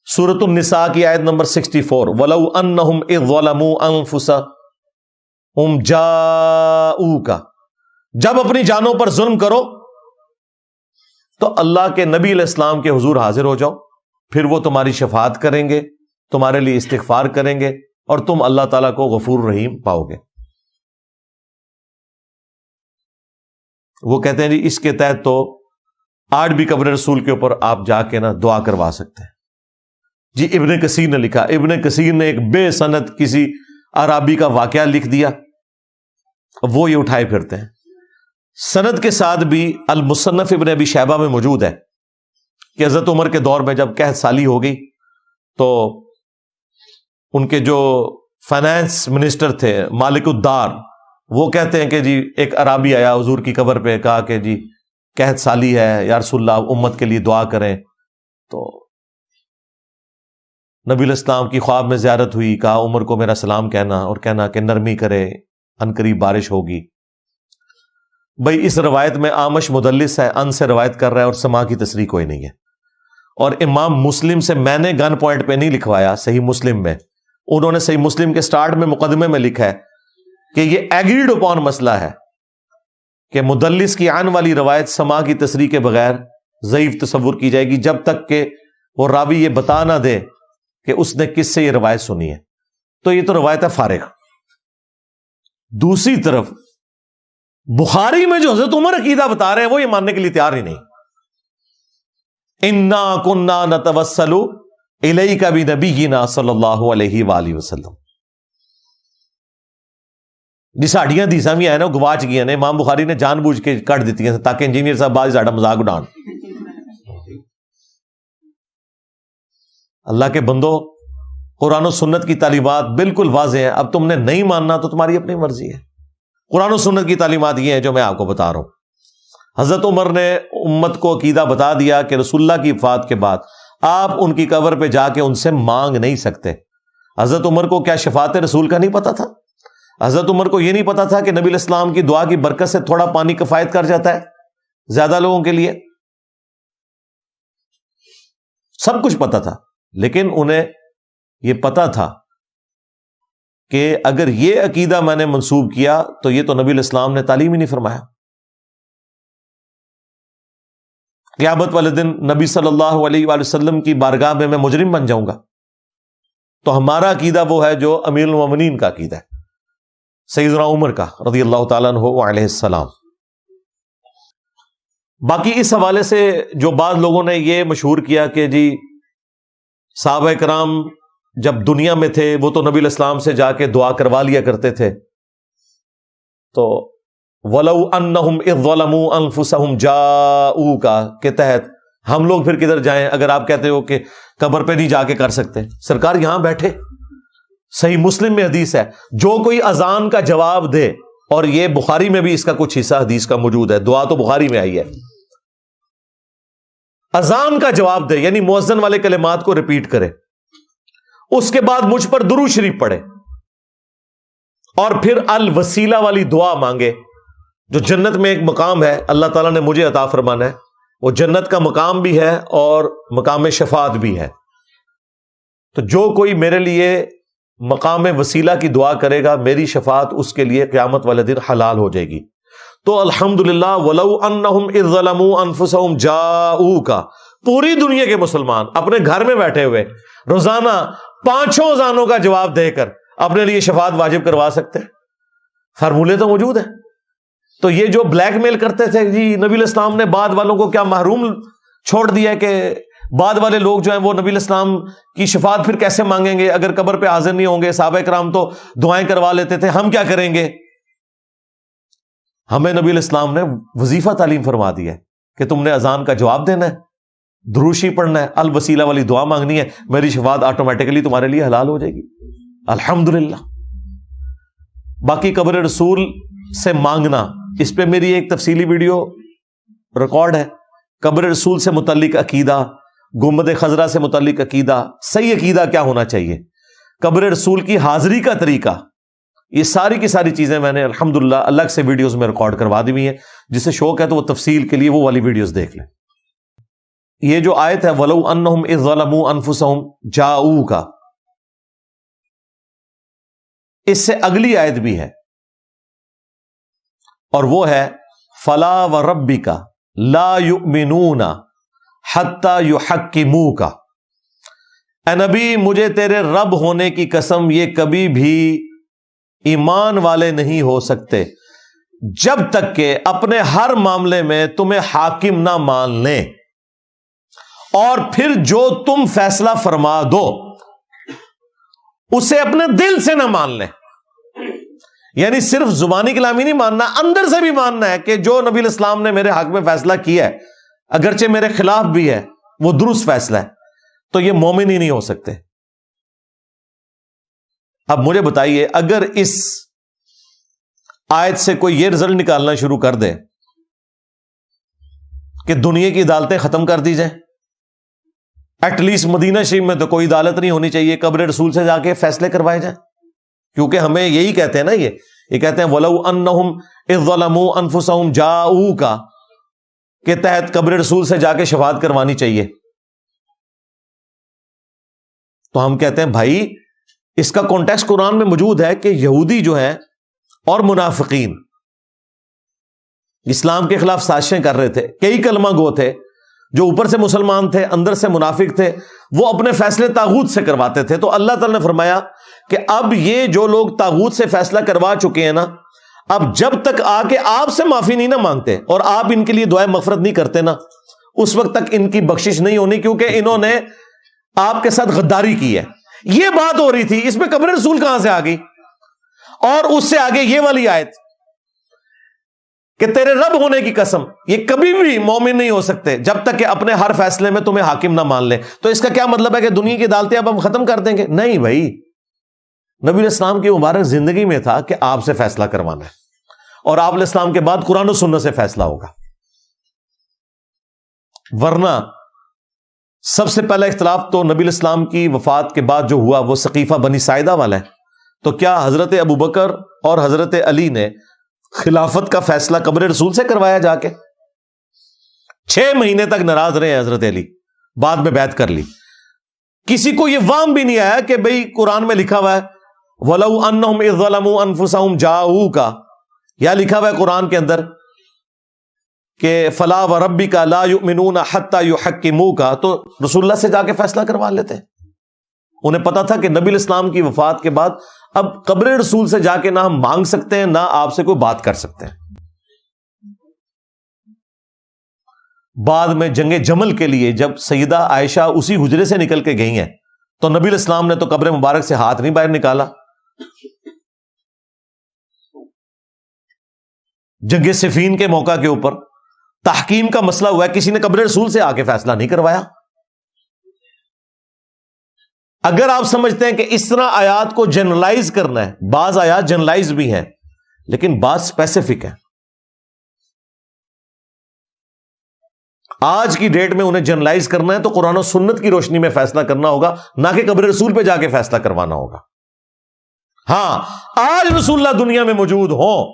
سورۃ النساء کی آیت نمبر 64، وَلَوْ أَنَّهُمْ إِذْ ظَلَمُوا أَنفُسَهُمْ جَاءُوكَ، جب اپنی جانوں پر ظلم کرو تو اللہ کے نبی علیہ السلام کے حضور حاضر ہو جاؤ، پھر وہ تمہاری شفاعت کریں گے، تمہارے لیے استغفار کریں گے، اور تم اللہ تعالیٰ کو غفور رحیم پاؤ گے۔ وہ کہتے ہیں جی اس کے تحت تو آج بھی قبر رسول کے اوپر آپ جا کے دعا کروا سکتے ہیں۔ جی ابن کثیر نے لکھا، ابن کثیر نے ایک بے سند کسی عرابی کا واقعہ لکھ دیا، وہ یہ اٹھائے پھرتے ہیں۔ سند کے ساتھ بھی المصنف ابن ابی شیبہ میں موجود ہے کہ حضرت عمر کے دور میں جب قحط سالی ہو گئی تو ان کے جو فائنانس منسٹر تھے مالک الدار، وہ کہتے ہیں کہ جی ایک عرابی آیا حضور کی قبر پہ، کہا کہ جی قحط سالی ہے یا رسول اللہ امت کے لیے دعا کریں۔ تو نبی علیہ السلام کی خواب میں زیارت ہوئی، کہا عمر کو میرا سلام کہنا اور کہنا کہ نرمی کرے، عنقریب بارش ہوگی۔ بھئی اس روایت میں آمش مدلس ہے، ان سے روایت کر رہا ہے اور سما کی تصریح کوئی نہیں ہے۔ اور امام مسلم سے میں نے گن پوائنٹ پہ نہیں لکھوایا، صحیح مسلم میں انہوں نے صحیح مسلم کے سٹارٹ میں مقدمے میں لکھا ہے کہ یہ ایگریڈ اپون مسئلہ ہے کہ مدلس کی عن والی روایت سما کی تصریح کے بغیر ضعیف تصور کی جائے گی جب تک کہ وہ راوی یہ بتا نہ دے کہ اس نے کس سے یہ روایت سنی ہے۔ تو یہ تو روایت ہے فارغ۔ دوسری طرف بخاری میں جو حضرت عمر عقیدہ بتا رہے ہیں وہ یہ ماننے کے لیے تیار ہی نہیں۔ انا کنا نتوسل الیک بنبینا صلی اللہ علیہ وآلہ وسلم۔ جی ساڑیاں دیساں بھی آئے نا گواچ گیا نے، امام بخاری نے جان بوجھ کے کٹ دیتی ہیں تاکہ انجینئر صاحب بعض ساڑا مذاق اڑان۔ اللہ کے بندو، قرآن و سنت کی تعلیمات بالکل واضح ہیں، اب تم نے نہیں ماننا تو تمہاری اپنی مرضی ہے۔ قرآن و سنت کی تعلیمات یہ ہیں جو میں آپ کو بتا رہا ہوں۔ حضرت عمر نے امت کو عقیدہ بتا دیا کہ رسول اللہ کی وفات کے بعد آپ ان کی قبر پہ جا کے ان سے مانگ نہیں سکتے۔ حضرت عمر کو کیا شفاعت رسول کا نہیں پتا تھا؟ حضرت عمر کو یہ نہیں پتا تھا کہ نبی علیہ السلام کی دعا کی برکت سے تھوڑا پانی کفایت کر جاتا ہے زیادہ لوگوں کے لیے؟ سب کچھ پتا تھا، لیکن انہیں یہ پتا تھا کہ اگر یہ عقیدہ میں نے منسوب کیا تو یہ تو نبی علیہ السلام نے تعلیم ہی نہیں فرمایا۔ قیامت والے دن نبی صلی اللہ علیہ وآلہ وسلم کی بارگاہ میں مجرم بن جاؤں گا۔ تو ہمارا عقیدہ وہ ہے جو امیر المومنین کا عقیدہ ہے، سیدنا عمر کا رضی اللہ تعالیٰ عنہ علیہ السلام۔ باقی اس حوالے سے جو بعض لوگوں نے یہ مشہور کیا کہ جی صحابہ کرام جب دنیا میں تھے وہ تو نبی علیہ السلام سے جا کے دعا کروا لیا کرتے تھے، تو وَلَوْ أَنَّهُمْ إِذْ ظَلَمُوا أَنفُسَهُمْ جَاءُوكَ کے تحت ہم لوگ پھر کدھر جائیں اگر آپ کہتے ہو کہ قبر پہ نہیں جا کے کر سکتے؟ سرکار یہاں بیٹھے، صحیح مسلم میں حدیث ہے، جو کوئی اذان کا جواب دے، اور یہ بخاری میں بھی اس کا کچھ حصہ حدیث کا موجود ہے، دعا تو بخاری میں آئی ہے، اذان کا جواب دے یعنی مؤذن والے کلمات کو ریپیٹ کرے، اس کے بعد مجھ پر درود شریف پڑھے اور پھر الوسیلہ والی دعا مانگے، جو جنت میں ایک مقام ہے اللہ تعالیٰ نے مجھے عطا فرمانا ہے، وہ جنت کا مقام بھی ہے اور مقام شفاعت بھی ہے۔ تو جو کوئی میرے لیے مقام وسیلہ کی دعا کرے گا میری شفاعت اس کے لیے قیامت والے دن حلال ہو جائے گی۔ تو الحمدللہ وَلَوْ أَنَّهُمْ إِذْ ظَلَمُوا أَنفُسَهُمْ جَاءُوكَ، پوری دنیا کے مسلمان اپنے گھر میں بیٹھے ہوئے روزانہ 5 اذانوں کا جواب دے کر اپنے لیے شفاعت واجب کروا سکتے ہیں، فارمولے تو موجود ہیں۔ تو یہ جو بلیک میل کرتے تھے جی نبی علیہ السلام نے بعد والوں کو کیا محروم چھوڑ دیا ہے کہ بعد والے لوگ جو ہیں وہ نبی علیہ السلام کی شفاعت پھر کیسے مانگیں گے اگر قبر پہ حاضر نہیں ہوں گے؟ صحابہ کرام تو دعائیں کروا لیتے تھے، ہم کیا کریں گے؟ ہمیں نبی علیہ السلام نے وظیفہ تعلیم فرما دیا ہے کہ تم نے اذان کا جواب دینا ہے، دروشی پڑھنا ہے، الوسیلہ والی دعا مانگنی ہے، میری شفاعت آٹومیٹکلی تمہارے لیے حلال ہو جائے گی۔ الحمدللہ۔ باقی قبر رسول سے مانگنا، اس پہ میری ایک تفصیلی ویڈیو ریکارڈ ہے، قبر رسول سے متعلق عقیدہ، گنبد خضرا سے متعلق عقیدہ، صحیح عقیدہ کیا ہونا چاہیے، قبر رسول کی حاضری کا طریقہ، یہ ساری کی ساری چیزیں میں نے الحمدللہ الگ سے ویڈیوز میں ریکارڈ کروا دی ہوئی ہیں، جسے شوق ہے تو وہ تفصیل کے لیے وہ والی ویڈیوز دیکھ لیں۔ یہ جو آیت ہے وَلَوْ أَنَّهُمْ إِذْ ظَلَمُوا أَنفُسَهُمْ جَاءُوكَ، اس سے اگلی آیت بھی ہے، اور وہ ہے فَلَا وَرَبِّكَ لَا يُؤْمِنُونَ حَتَّى يُحَكِّمُوكَ، اے نبی مجھے تیرے رب ہونے کی قسم یہ کبھی بھی ایمان والے نہیں ہو سکتے جب تک کہ اپنے ہر معاملے میں تمہیں حاکم نہ مان لیں، اور پھر جو تم فیصلہ فرما دو اسے اپنے دل سے نہ مان لیں. یعنی صرف زبانی کلامی نہیں ماننا، اندر سے بھی ماننا ہے کہ جو نبی الاسلام نے میرے حق میں فیصلہ کیا ہے اگرچہ میرے خلاف بھی ہے وہ درست فیصلہ ہے، تو یہ مومن ہی نہیں ہو سکتے. اب مجھے بتائیے اگر اس آیت سے کوئی یہ رزلٹ نکالنا شروع کر دے کہ دنیا کی عدالتیں ختم کر دی جائیں، ایٹ لیسٹ مدینہ شریف میں تو کوئی عدالت نہیں ہونی چاہیے، قبر رسول سے جا کے فیصلے کروائے جائیں، کیونکہ ہمیں یہی کہتے ہیں نا، یہ کہتے ہیں وَلَوْ أَنَّهُمْ إِذْ ظَلَمُوا أَنفُسَهُمْ جَاءُوكَ کے تحت قبر رسول سے جا کے شفاعت کروانی چاہیے. تو ہم کہتے ہیں بھائی اس کا کانٹیکسٹ قرآن میں موجود ہے کہ یہودی جو ہیں اور منافقین اسلام کے خلاف سازشیں کر رہے تھے، کئی کلمہ گو تھے جو اوپر سے مسلمان تھے اندر سے منافق تھے، وہ اپنے فیصلے طاغوت سے کرواتے تھے. تو اللہ تعالی نے فرمایا کہ اب یہ جو لوگ طاغوت سے فیصلہ کروا چکے ہیں نا، اب جب تک آ کے آپ سے معافی نہیں نہ مانگتے اور آپ ان کے لیے دعائیں مغفرت نہیں کرتے نا، اس وقت تک ان کی بخشش نہیں ہونی، کیونکہ انہوں نے آپ کے ساتھ غداری کی ہے. یہ بات ہو رہی تھی، اس میں قبر رسول کہاں سے آ گئی؟ اور اس سے آگے یہ والی آیت کہ تیرے رب ہونے کی قسم، یہ کبھی بھی مومن نہیں ہو سکتے جب تک کہ اپنے ہر فیصلے میں تمہیں حاکم نہ مان لیں. تو اس کا کیا مطلب ہے کہ دنیا کی عدالتیں اب ہم ختم کر دیں گے؟ نہیں بھائی، نبی علیہ السلام کی مبارک زندگی میں تھا کہ آپ سے فیصلہ کروانا ہے، اور آپ علیہ السلام کے بعد قرآن و سنت سے فیصلہ ہوگا. ورنہ سب سے پہلا اختلاف تو نبی علیہ السلام کی وفات کے بعد جو ہوا وہ سقیفہ بنی ساعدہ والا ہے. تو کیا حضرت ابوبکر اور حضرت علی نے خلافت کا فیصلہ قبر رسول سے کروایا جا کے؟ 6 مہینے تک ناراض رہے ہیں حضرت علی، بعد میں بیعت کر لی. کسی کو یہ وام بھی نہیں آیا کہ بھئی قرآن میں لکھا ہوا ہے وَلَوْ أَنَّهُمْ إِذْ ظَلَمُوا أَنفُسَهُمْ جَاءُوكَ، یا لکھا ہوا ہے قرآن کے اندر کہ فَلَا وَرَبِّكَ لَا يُؤْمِنُونَ حَتَّى يُحَكِّمُوكَ، تو رسول اللہ سے جا کے فیصلہ کروا لیتے. انہیں پتا تھا کہ نبی الاسلام کی وفات کے بعد اب قبر رسول سے جا کے نہ ہم مانگ سکتے ہیں نہ آپ سے کوئی بات کر سکتے ہیں. بعد میں جنگ جمل کے لیے جب سیدہ عائشہ اسی حجرے سے نکل کے گئی ہیں تو نبی الاسلام نے تو قبر مبارک سے ہاتھ نہیں باہر نکالا. جنگ صفین کے موقع کے اوپر تحکیم کا مسئلہ ہوا ہے، کسی نے قبر رسول سے آ کے فیصلہ نہیں کروایا. اگر آپ سمجھتے ہیں کہ اس طرح آیات کو جنرلائز کرنا ہے، بعض آیات جنرلائز بھی ہیں لیکن بعض اسپیسیفک ہیں. آج کی ڈیٹ میں انہیں جنرلائز کرنا ہے تو قرآن و سنت کی روشنی میں فیصلہ کرنا ہوگا، نہ کہ قبر رسول پہ جا کے فیصلہ کروانا ہوگا. ہاں آج رسول اللہ دنیا میں موجود ہوں،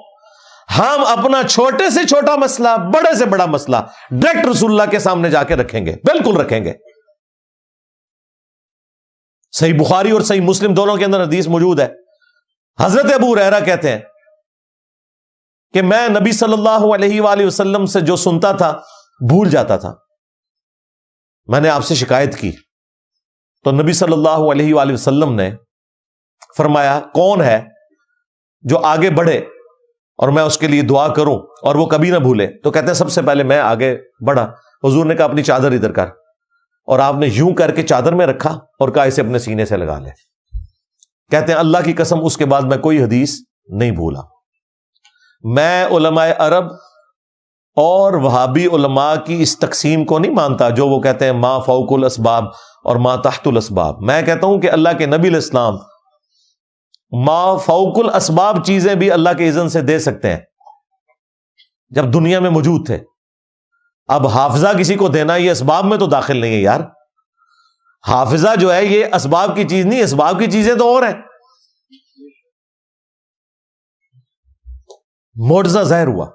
ہم اپنا چھوٹے سے چھوٹا مسئلہ، بڑے سے بڑا مسئلہ ڈائریکٹ رسول اللہ کے سامنے جا کے رکھیں گے، بالکل رکھیں گے. صحیح بخاری اور صحیح مسلم دونوں کے اندر حدیث موجود ہے. حضرت ابو ہریرہ کہتے ہیں کہ میں نبی صلی اللہ علیہ وآلہ وسلم سے جو سنتا تھا بھول جاتا تھا. میں نے آپ سے شکایت کی تو نبی صلی اللہ علیہ وآلہ وسلم نے فرمایا کون ہے جو آگے بڑھے اور میں اس کے لیے دعا کروں اور وہ کبھی نہ بھولے؟ تو کہتے ہیں سب سے پہلے میں آگے بڑھا، حضور نے کہا اپنی چادر ادھر کر، اور آپ نے یوں کر کے چادر میں رکھا اور کہا اسے اپنے سینے سے لگا لے. کہتے ہیں اللہ کی قسم اس کے بعد میں کوئی حدیث نہیں بھولا. میں علماء عرب اور وہابی علماء کی اس تقسیم کو نہیں مانتا جو وہ کہتے ہیں ما فوق الاسباب اور ما تحت الاسباب. میں کہتا ہوں کہ اللہ کے نبی علیہ السلام ما فوق الاسباب چیزیں بھی اللہ کے اذن سے دے سکتے ہیں جب دنیا میں موجود تھے. اب حافظہ کسی کو دینا یہ اسباب میں تو داخل نہیں ہے یار. حافظہ جو ہے یہ اسباب کی چیز نہیں، اسباب کی چیزیں تو اور ہیں. معجزہ ظاہر ہوا.